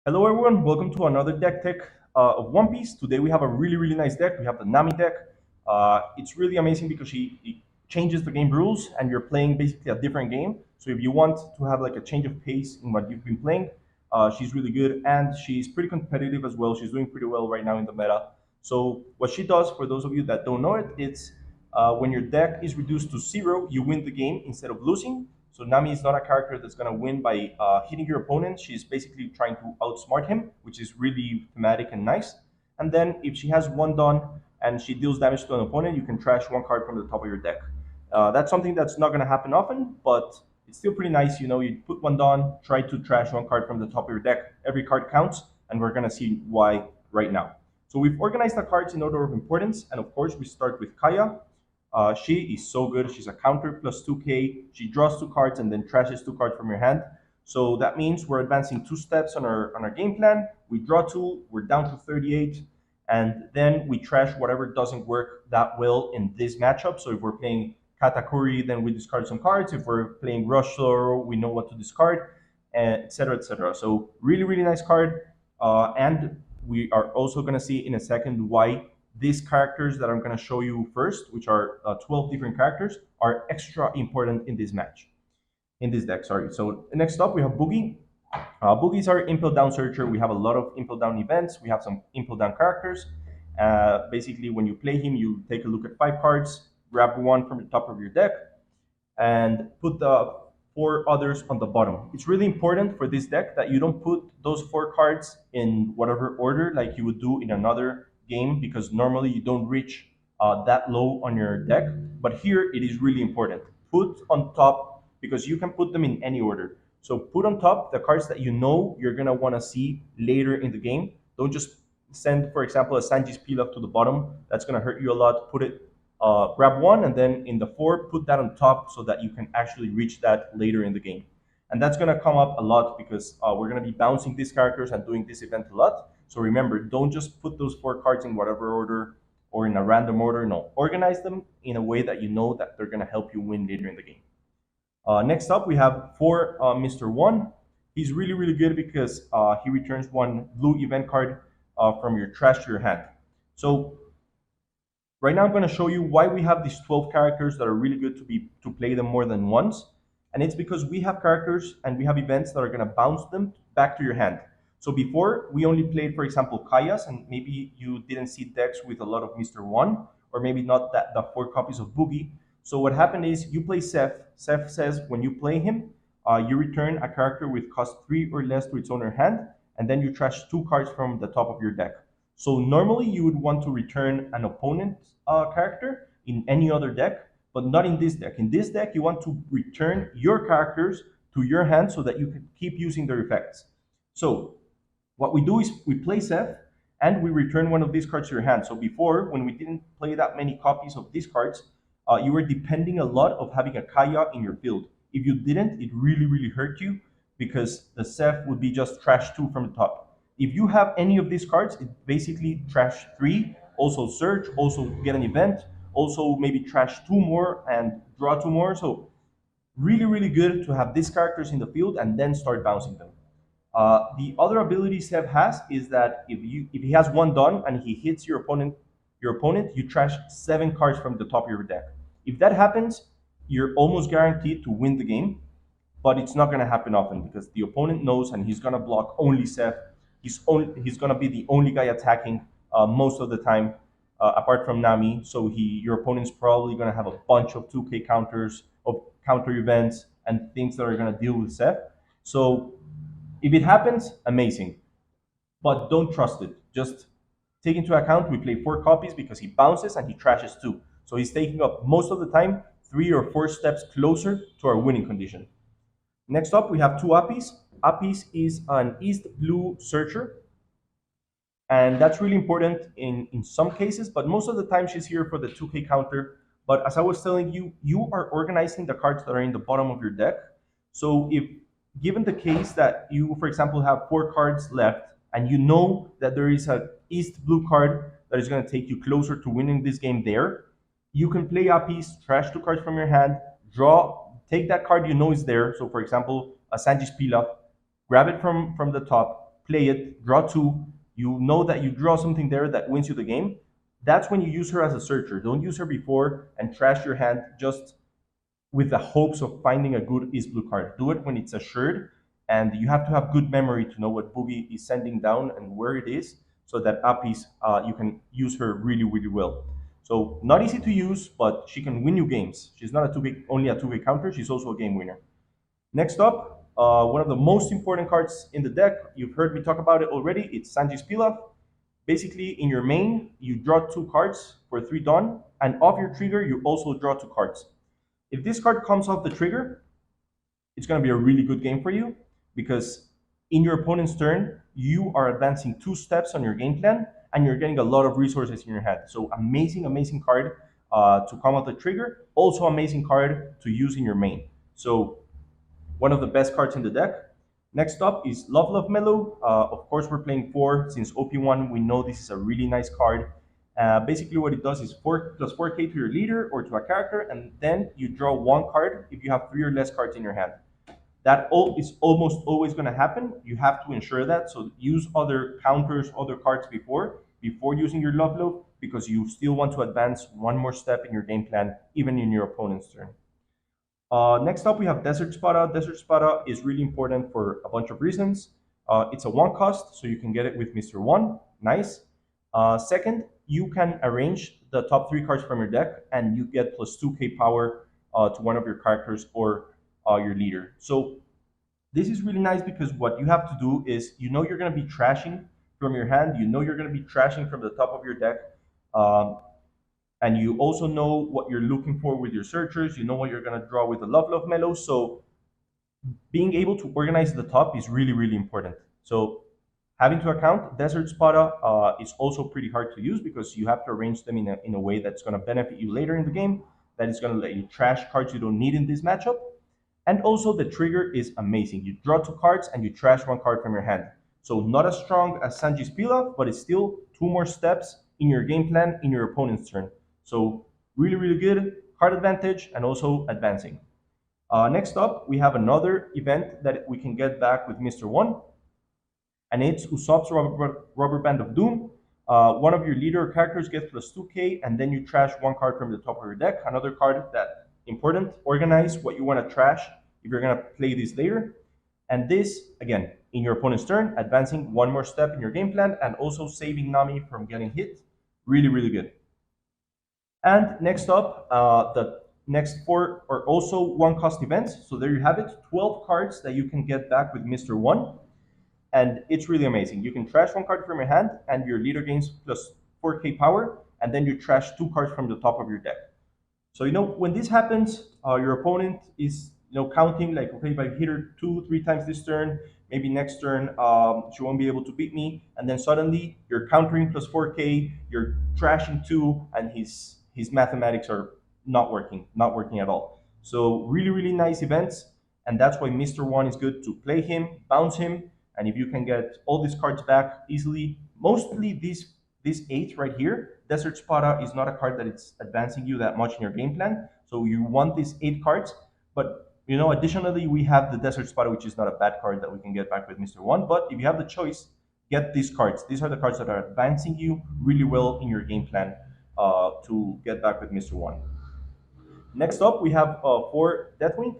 Hello everyone, welcome to another deck tech of One Piece. Today we have a really nice deck. We have the Nami deck. It's really amazing because it changes the game rules and you're playing basically a different game. So if you want to have like a change of pace in what you've been playing, she's really good and she's pretty competitive as well. She's doing pretty well right now in the meta. So what she does, for those of you that don't know it, it's when your deck is reduced to zero, you win the game instead of losing. So Nami is not a character that's going to win by hitting your opponent. She's basically trying to outsmart him, which is really thematic and nice. And then if she has one done and she deals damage to an opponent, you can trash one card from the top of your deck. That's something that's not going to happen often, but it's still pretty nice. You know, you put one down, try to trash one card from the top of your deck. Every card counts, and we're going to see why right now. So we've organized the cards in order of importance, and of course we start with Kaya. She is so good. She's a counter plus 2k. She draws two cards and then trashes two cards from your hand. So that means we're advancing two steps on our game plan. We draw two, we're down to 38, and then we trash whatever doesn't work that well in this matchup. So if we're playing Katakuri, then we discard some cards. If we're playing Rush Sorrow, we know what to discard, etc., etc. So really nice card. And we are also going to see in a second why these characters that I'm going to show you first, which are 12 different characters, are extra important in this match, in this deck, sorry. So next up, we have Boogie. Boogie is our Impel Down Searcher. We have a lot of Impel Down events. We have some Impel Down characters. Basically, when you play him, you take a look at 5 cards, grab one from the top of your deck, and put the 4 others on the bottom. It's really important for this deck that you don't put those 4 cards in whatever order like you would do in another game, because normally you don't reach that low on your deck. But here it is really important. Put on top, because you can put them in any order. So put on top the cards that you know you're gonna want to see later in the game. Don't just send, for example, a Sanji's Pilaf to the bottom. That's gonna hurt you a lot. Put it grab one, and then in the 4, put that on top so that you can actually reach that later in the game. And that's going to come up a lot because we're going to be bouncing these characters and doing this event a lot. So remember, don't just put those 4 cards in whatever order or in a random order. No, organize them in a way that you know that they're going to help you win later in the game. Next up, we have for Mr. One. He's really good because he returns one blue event card from your trash to your hand. So right now I'm going to show you why we have these 12 characters that are really good to play them more than once. And it's because we have characters and we have events that are going to bounce them back to your hand. So before, we only played, for example, Kaya's, and maybe you didn't see decks with a lot of Mr. One, or maybe not that the 4 copies of Boogie. So what happened is you play Seth. Seth says when you play him, you return a character with cost 3 or less to its owner hand, and then you trash 2 cards from the top of your deck. So normally you would want to return an opponent character in any other deck, but not in this deck. In this deck, you want to return your characters to your hand so that you can keep using their effects. So what we do is we play Seth and we return one of these cards to your hand. So before, when we didn't play that many copies of these cards, you were depending a lot of having a Kaya in your field. If you didn't, it really hurt you because the Seth would be just trash 2 from the top. If you have any of these cards, it basically trash 3, also search, also get an event, also maybe trash 2 more and draw 2 more. So really good to have these characters in the field and then start bouncing them. The other ability Seb has is that if he has one done and he hits your opponent, you trash 7 cards from the top of your deck. If that happens, you're almost guaranteed to win the game, but it's not going to happen often because the opponent knows and he's going to block only Seth. He's going to be the only guy attacking most of the time, apart from Nami. So your opponent's probably going to have a bunch of 2k counters, of counter events, and things that are going to deal with Seth. So if it happens, amazing, but don't trust it. Just take into account we play 4 copies because he bounces and he trashes 2. So he's taking up most of the time 3 or 4 steps closer to our winning condition. Next up, we have 2 Apis. Apis is an East Blue Searcher, and that's really important in some cases, but most of the time she's here for the 2k counter. But as I was telling you, you are organizing the cards that are in the bottom of your deck. So if given the case that you, for example, have 4 cards left and you know that there is a East Blue card that is going to take you closer to winning this game there, you can play Apis, trash 2 cards from your hand, take that card you know is there. So for example, a Sanji's Pilaf, grab it from the top, play it, draw two. You know that you draw something there that wins you the game. That's when you use her as a searcher. Don't use her before and trash your hand just with the hopes of finding a good East Blue card. Do it when it's assured, and you have to have good memory to know what Boogie is sending down and where it is, so that Apis you can use her really really well. So not easy to use, but she can win you games. She's not a only a two-way counter. She's also a game winner. Next up, one of the most important cards in the deck. You've heard me talk about it already. It's Sanji's Pilaf. Basically, in your main, you draw two cards for 3 Dawn, and off your trigger, you also draw two cards. If this card comes off the trigger, it's going to be a really good game for you because in your opponent's turn, you are advancing 2 steps on your game plan and you're getting a lot of resources in your hand. So amazing, amazing card to come off the trigger. Also amazing card to use in your main. So one of the best cards in the deck. Next up is Love Love Mellow. Of course, we're playing 4. Since OP1, we know this is a really nice card. Basically, what it does is 4 plus 4k to your leader or to a character, and then you draw 1 card if you have 3 or less cards in your hand. That is almost always going to happen. You have to ensure that. So use other counters, other cards before using your Love Love, because you still want to advance 1 more step in your game plan, even in your opponent's turn. Next up, we have Desert Spada. Desert Spada is really important for a bunch of reasons. It's a 1 cost, so you can get it with Mr. 1. Nice. Second, you can arrange the top 3 cards from your deck, and you get plus 2k power to one of your characters or your leader. So this is really nice because what you have to do is, you know, you're going to be trashing from your hand. You know you're going to be trashing from the top of your deck. And you also know what you're looking for with your searchers. You know what you're going to draw with the Love Love Mellow. So being able to organize the top is really, really important. So having to account, Desert Spada is also pretty hard to use because you have to arrange them in a way that's going to benefit you later in the game, that is going to let you trash cards you don't need in this matchup. And also the trigger is amazing. You draw 2 cards and you trash 1 card from your hand. So not as strong as Sanji's Pilaf, but it's still 2 more steps in your game plan in your opponent's turn. So really, really good card advantage and also advancing. Next up, we have another event that we can get back with Mr. 1, and it's Usopp's Rubber Band of Doom. One of your leader characters gets plus 2k, and then you trash 1 card from the top of your deck. Another card that important, organize what you want to trash if you're going to play this later. And this, again, in your opponent's turn, advancing 1 more step in your game plan and also saving Nami from getting hit. Really, really good. And next up, the next 4 are also 1 cost events. So there you have it, 12 cards that you can get back with Mr. 1. And it's really amazing. You can trash 1 card from your hand and your leader gains plus 4k power, and then you trash 2 cards from the top of your deck. So, you know, when this happens, your opponent is, you know, counting like, okay, if I hit her 2-3 times this turn, maybe next turn she won't be able to beat me, and then suddenly you're countering plus 4k, you're trashing 2, and his mathematics are not working at all. So really, really nice events, and that's why Mr. 1 is good to play him, bounce him, and if you can get all these cards back easily, mostly this 8 right here, Desert Spada is not a card that it's advancing you that much in your game plan. So you want these 8 cards, but you know, additionally, we have the Desert Spada, which is not a bad card that we can get back with Mr. 1. But if you have the choice, get these cards. These are the cards that are advancing you really well in your game plan to get back with Mr. 1. Next up, we have 4 Deathwing.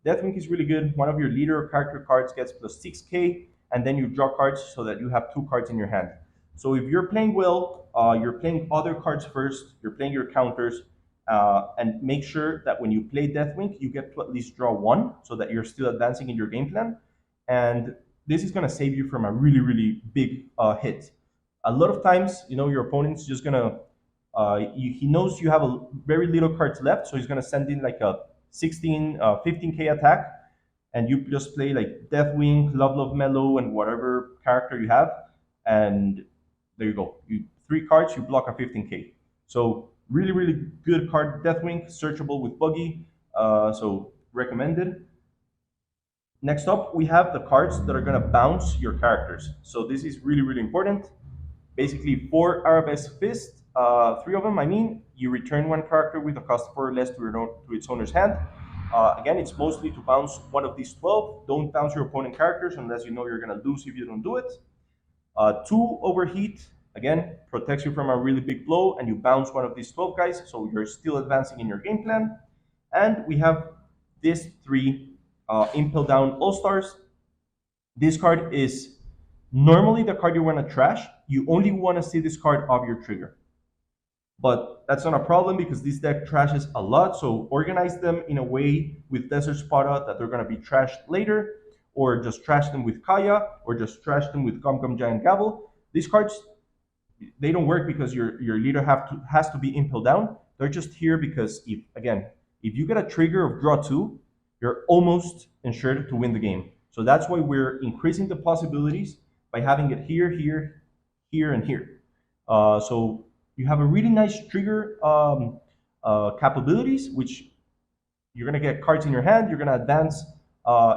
Deathwing is really good. One of your leader character cards gets plus 6k, and then you draw cards so that you have 2 cards in your hand. So if you're playing well, you're playing other cards first, you're playing your counters, and make sure that when you play Deathwing, you get to at least draw 1 so that you're still advancing in your game plan. And this is going to save you from a really, really big hit. A lot of times, you know, your opponent's just going to, he knows you have a very little cards left, so he's going to send in like a 15k attack, and you just play like Deathwing, Love Love Mellow, and whatever character you have, and there you go. You 3 cards, you block a 15k. So really, really good card, Deathwing, searchable with Buggy, so recommended. Next up, we have the cards that are going to bounce your characters. So this is really, really important. Basically, 4 Arabesque Fist, 3 of them, I mean, you return 1 character with a cost 4 or less to its owner's hand. Again, it's mostly to bounce one of these 12. Don't bounce your opponent characters unless you know you're going to lose if you don't do it. Two, overheat. Again, protects you from a really big blow, and you bounce one of these 12 guys, so you're still advancing in your game plan. And we have these three, Impel Down All Stars. This card is normally the card you want to trash. You only want to see this card of your trigger. But that's not a problem because this deck trashes a lot. So organize them in a way with Desert Spada that they're going to be trashed later, or just trash them with Kaya, or just trash them with Gum Giant Gavel. These cards, they don't work because your leader has to be impel down. They're just here because if you get a trigger of draw two, you're almost ensured to win the game. So that's why we're increasing the possibilities by having it here, here, here, and here. So you have a really nice trigger capabilities, which you're going to get cards in your hand, you're going to advance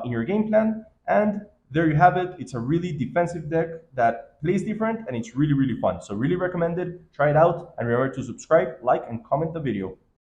in your game plan, and there you have it. It's a really defensive deck that plays different, and it's really, really fun. So really recommended. Try it out, and remember to subscribe, like, and comment the video.